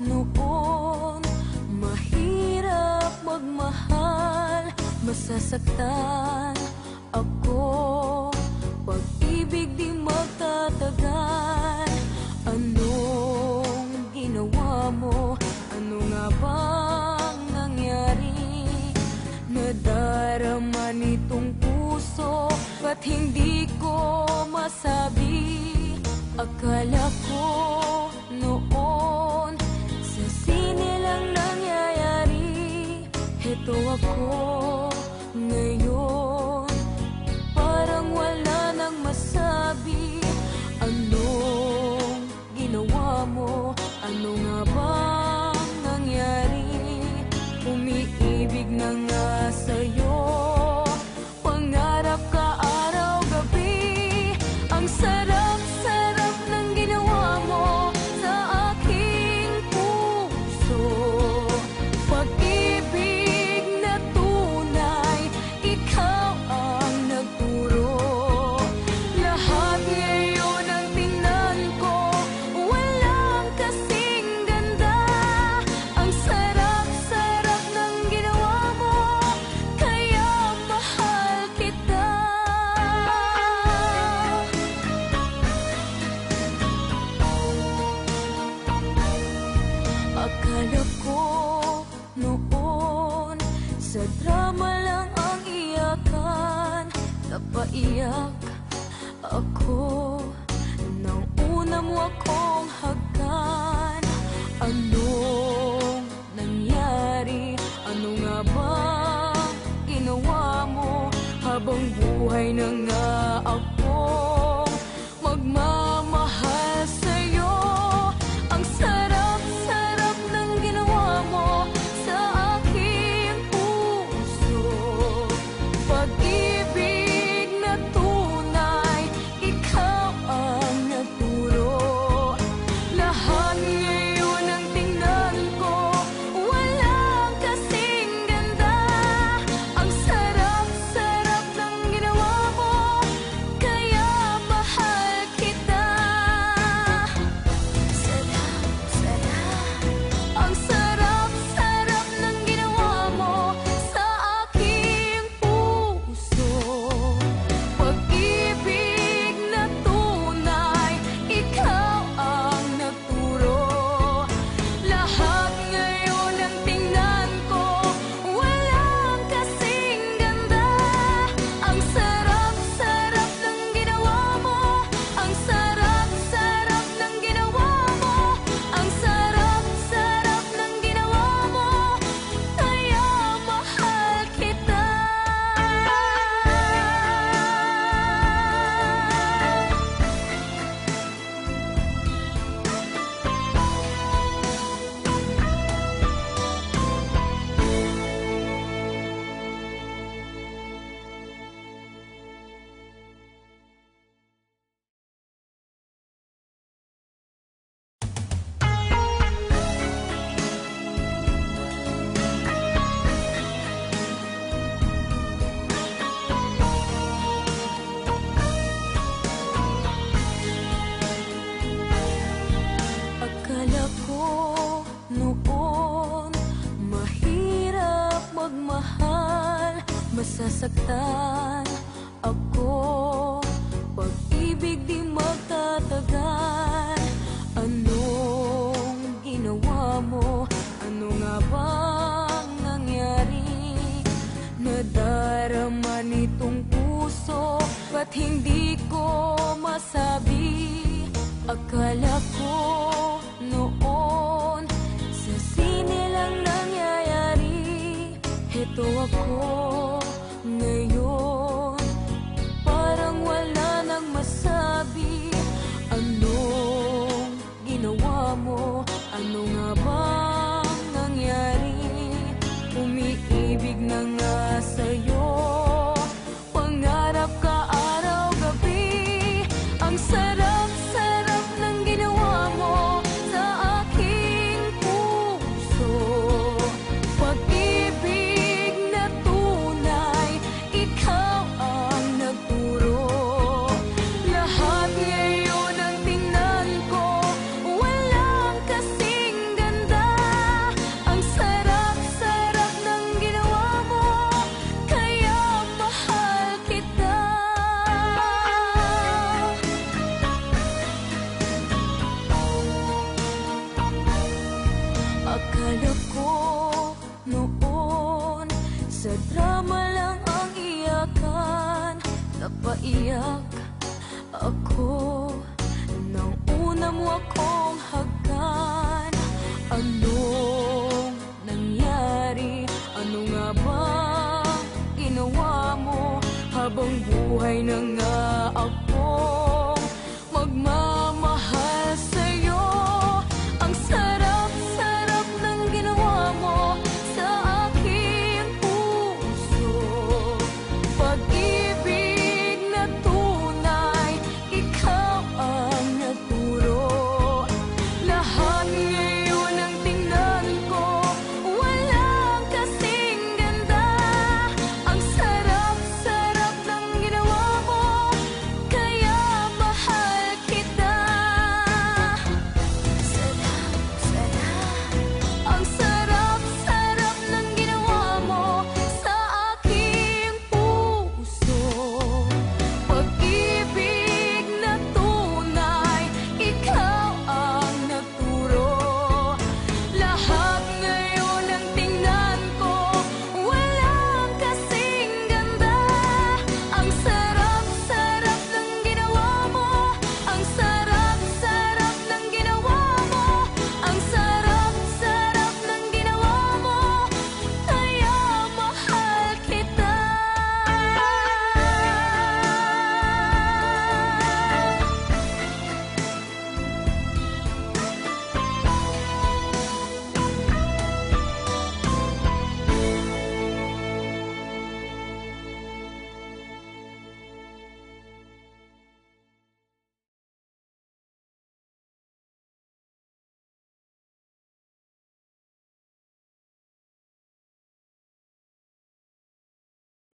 noon, mahirap magmahal, masasaktan ako, pag-ibig di magtatagal. Anong ginawa mo? Ano nga bang nangyari? Nadarama nitong puso, ba't hindi ko masabi? Akala ko noon sa sine lang nangyayari. Heto ako ngayon, parang wala nang masabi. Anong ginawa mo? Ano nga bang nangyari? Umiibig na nga sa'yo, pangarap ka araw-gabi. Ang sarap-sarap ng ginawa mo sa aking puso. Pag-ibig na tunay, ikaw ang nagturo. Lahat ngayon ang tingnan ko, walang kasing ganda. Ang sarap-sarap ng ginawa mo, kaya mahal kita. Akala ko noon sa drama lang ang iyakan. Napaiyak ako nang una mo akong hagkan. Anong nangyari? Ano nga ba ginawa mo? Habang buhay na nga akong magmamahal sa'yo. Ang sarap-sarap ng ginawa mo sa aking puso. Pag-ibig na tunay, ikaw ang nagturo. Lahat ngayon ang tingnan ko, walang kasing ganda. Ang sarap-sarap ng ginawa mo, kaya mahal kita. Sarap-sarap, ang sarap-sarap ng ginawa mo sa aking puso. Pag-ibig na tunay, ikaw ang nagturo. Lahat ngayon ang tingnan ko, walang kasing ganda. Ang sarap-sarap ng ginawa mo, ang sarap-sarap ng ginawa mo, ang sarap-sarap ng ginawa mo, kaya mahal kita. Akala ko noon, mahirap magmahal, masasaktan ako, pag-ibig di magtatagal. Anong ginawa mo? Ano nga bang nangyari? Nadarama nitong puso, ba't hindi ko masabi? Akala ko noon sa sine lang nangyayari. Heto ako ngayon, parang wala nang masabi. Anong ginawa mo? Ano nga bang nangyari? Umiibig na nga sa'yo, pangarap ka araw-gabi. Ang sarap-sarap ng ginawa mo sa aking puso. Pag-ibig na tunay, Akala ko noon sa drama lang ang iyakan. Napaiyak ako nang una mo akong hagan. Anong nangyari? Ano nga ba ginawa mo habang buhay nang